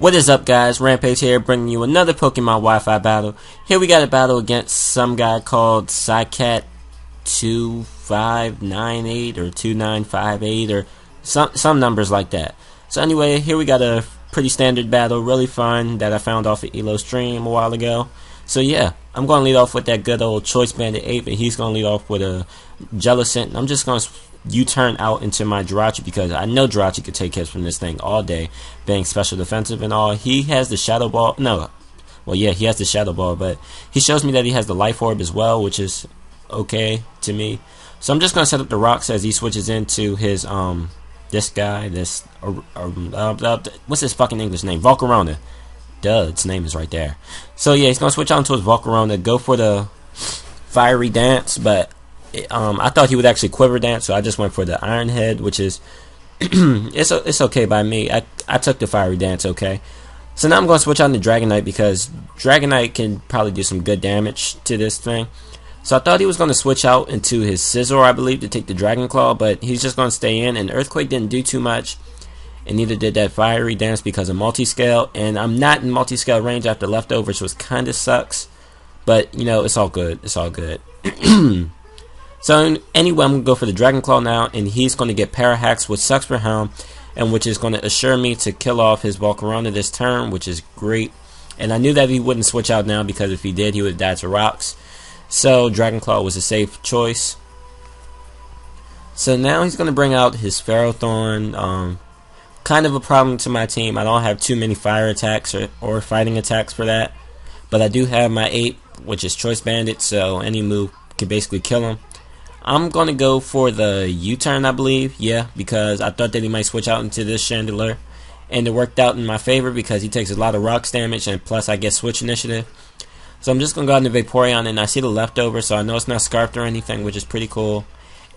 What is up, guys? Rampage here, bringing you another Pokemon Wi-Fi battle. Here we got a battle against some guy called Psycat2598 or 2958 or some numbers like that. So anyway, here we got a pretty standard battle, really fun, that I found off of Elo stream a while ago. So yeah, I'm going to lead off with that good old Choice Bandit Ape, and he's going to lead off with a Jellicent. I'm just going to U-turn out into my Jirachi because I know Jirachi could take hits from this thing all day, being special defensive and all. He has the Shadow Ball. No, well, yeah, he has the Shadow Ball, but he shows me that he has the Life Orb as well, which is okay to me. So I'm just going to set up the rocks as he switches into his, this guy, what's his fucking English name? Volcarona. Duh, its name is right there. So yeah, he's going to switch out into his Volcarona, go for the Fiery Dance, but I thought he would actually Quiver Dance, so I just went for the Iron Head, which is it's okay by me. I took the Fiery Dance, okay. So now I'm going to switch out into Dragonite because Dragonite can probably do some good damage to this thing. So I thought he was going to switch out into his Scizor, I believe, to take the Dragon Claw, but he's just going to stay in, and Earthquake didn't do too much, and neither did that Fiery Dance because of Multiscale, and I'm not in Multiscale range after Leftovers, which kind of sucks, but, you know, it's all good. It's all good. So anyway, I'm going to go for the Dragon Claw now, and he's going to get Parahax, which sucks for him, and which is going to assure me to kill off his Volcarona this turn, which is great. And I knew that he wouldn't switch out now, because if he did, he would have died to rocks. So Dragon Claw was a safe choice. So now he's going to bring out his Ferrothorn. Kind of a problem to my team. I don't have too many fire attacks or fighting attacks for that. But I do have my Ape, which is Choice Bandit, so any move can basically kill him. I'm going to go for the U-turn, I believe, yeah, because I thought that he might switch out into this Chandelure, and it worked out in my favor because he takes a lot of rocks damage, and plus I get switch initiative. So I'm just going to go out into Vaporeon, and I see the Leftover, so I know it's not Scarfed or anything, which is pretty cool.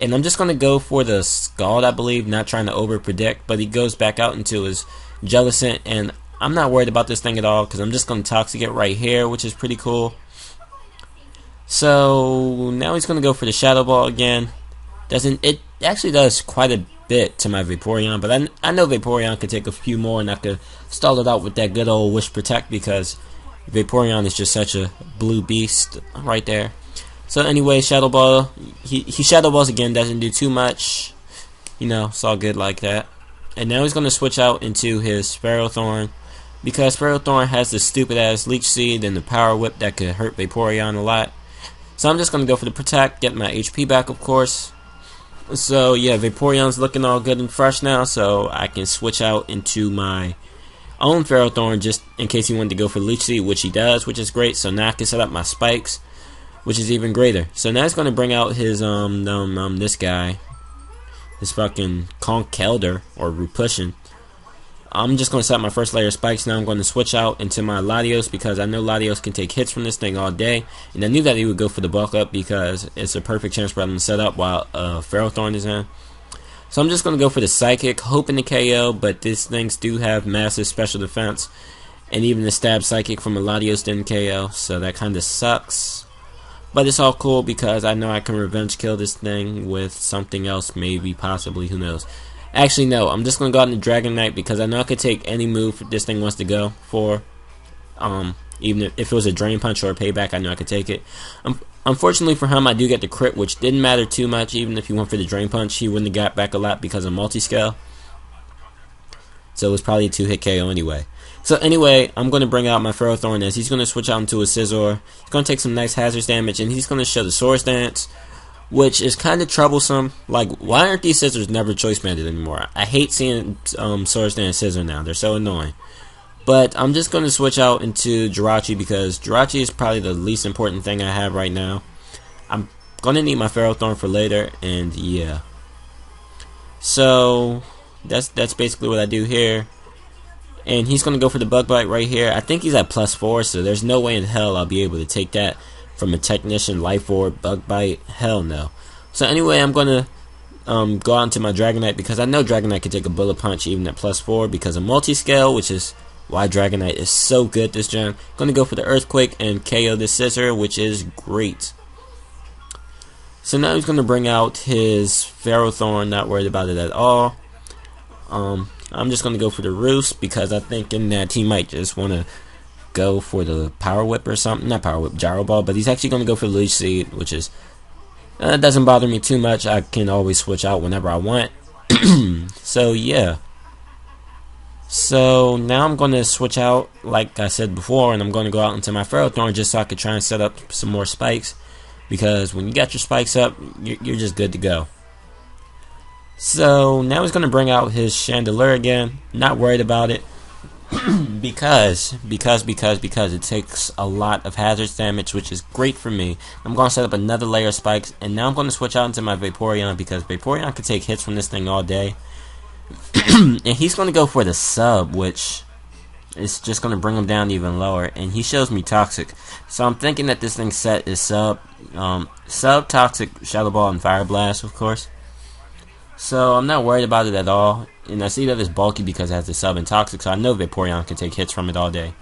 And I'm just going to go for the Scald, I believe, not trying to over-predict, but he goes back out into his Jellicent, and I'm not worried about this thing at all, because I'm just going to Toxic it right here, which is pretty cool. So now he's going to go for the Shadow Ball again. It actually does quite a bit to my Vaporeon, but I know Vaporeon could take a few more, and I could stall it out with that good old Wish Protect because Vaporeon is just such a blue beast right there. So anyway, Shadow Ball, he Shadow Balls again, doesn't do too much. You know, it's all good like that. And now he's going to switch out into his Ferrothorn because Ferrothorn has the stupid ass Leech Seed and the Power Whip that could hurt Vaporeon a lot. So I'm just going to go for the Protect, get my HP back, of course. So yeah, Vaporeon's looking all good and fresh now, so I can switch out into my own Ferrothorn just in case he wanted to go for Leech Seed, which he does, which is great. So now I can set up my spikes, which is even greater. So now it's going to bring out his this guy, his fucking Conkeldurr or Rupushin. I'm just going to set up my first layer of spikes. Now I'm going to switch out into my Latios because I know Latios can take hits from this thing all day. And I knew that he would go for the bulk up because it's a perfect chance for him to set up while Ferrothorn is in. So I'm just going to go for the Psychic, hoping to KO, but these things do have massive special defense. And even the Stab Psychic from a Latios didn't KO, so that kind of sucks. But it's all cool because I know I can revenge kill this thing with something else, maybe, possibly, who knows. Actually, no, I'm just going to go out into Dragonite because I know I could take any move this thing wants to go for. Even if it was a Drain Punch or a Payback, I know I could take it. Unfortunately for him, I do get the crit, which didn't matter too much. Even if he went for the Drain Punch, he wouldn't have got back a lot because of Multiscale. So it was probably a 2-hit KO anyway. So anyway, I'm going to bring out my Ferrothorn as he's going to switch out into a Scizor. He's going to take some nice hazards damage, and he's going to show the Swords Dance, which is kind of troublesome. Like, why aren't these scissors never Choice Banded anymore? I hate seeing Swords Dance Scizor now. They're so annoying. But I'm just going to switch out into Jirachi because Jirachi is probably the least important thing I have right now. I'm going to need my Ferrothorn for later, and yeah. So that's basically what I do here. And he's going to go for the Bug Bite right here. I think he's at +4, so there's no way in hell I'll be able to take that from a Technician, Life Orb, Bug Bite. Hell no. So anyway, I'm going to go out into my Dragonite because I know Dragonite can take a Bullet Punch even at +4 because of Multiscale, which is why Dragonite is so good this gen. Going to go for the Earthquake and KO this Scizor, which is great. So now he's going to bring out his Ferrothorn, not worried about it at all. I'm just gonna go for the Roost because I'm thinking that he might just want to go for the Power Whip or something. Not Power Whip, Gyro Ball, but he's actually gonna go for the Leech Seed, which is doesn't bother me too much. I can always switch out whenever I want. So yeah. So now I'm going to switch out, like I said before, and I'm going to go out into my Ferrothorn just so I could try and set up some more spikes. Because when you got your spikes up, you're just good to go. So now he's going to bring out his Chandelure again. Not worried about it. because it takes a lot of hazards damage, which is great for me. I'm going to set up another layer of spikes, and now I'm going to switch out into my Vaporeon because Vaporeon can take hits from this thing all day. And he's going to go for the sub, which is just going to bring him down even lower. And he shows me Toxic. So I'm thinking that this thing's set is sub, Toxic, Shadow Ball, and Fire Blast, of course. So I'm not worried about it at all. And I see that it's bulky because it has the sub and Toxic, so I know Vaporeon can take hits from it all day.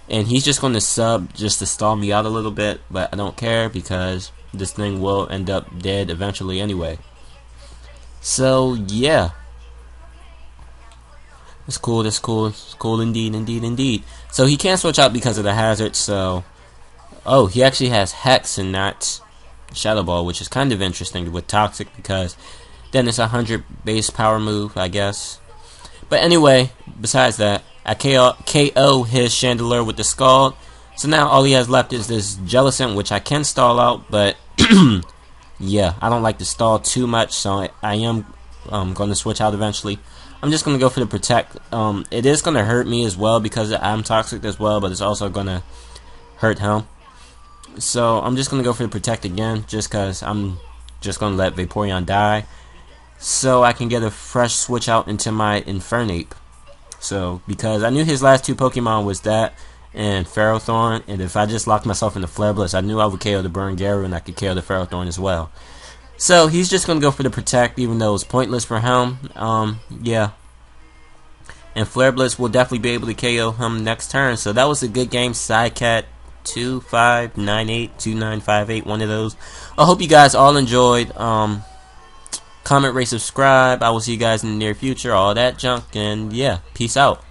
And he's just going to sub just to stall me out a little bit, but I don't care because this thing will end up dead eventually anyway. So yeah. It's cool, that's cool. It's cool indeed. So he can't switch out because of the hazard, so... Oh, he actually has Hex and not Shadow Ball, which is kind of interesting with Toxic because then it's a 100 base power move, I guess. But anyway, besides that, I KO his Chandelure with the Scald. So now all he has left is this Jellicent, which I can stall out, but... yeah, I don't like to stall too much, so I am going to switch out eventually. I'm just going to go for the Protect. It is going to hurt me as well because I'm Toxic as well, but it's also going to hurt him. So I'm just going to go for the Protect again, just because I'm just going to let Vaporeon die. So I can get a fresh switch out into my Infernape. So, because I knew his last two Pokemon was that and Ferrothorn, and if I just locked myself in the Flare Blitz, I knew I would KO the Burn-Garu and I could KO the Ferrothorn as well. So he's just going to go for the Protect, even though it's pointless for him. Yeah. And Flare Blitz will definitely be able to KO him next turn. So that was a good game. Psycat2598, 2958, one of those. I hope you guys all enjoyed. Comment, rate, subscribe. I will see you guys in the near future. All that junk. And yeah, peace out.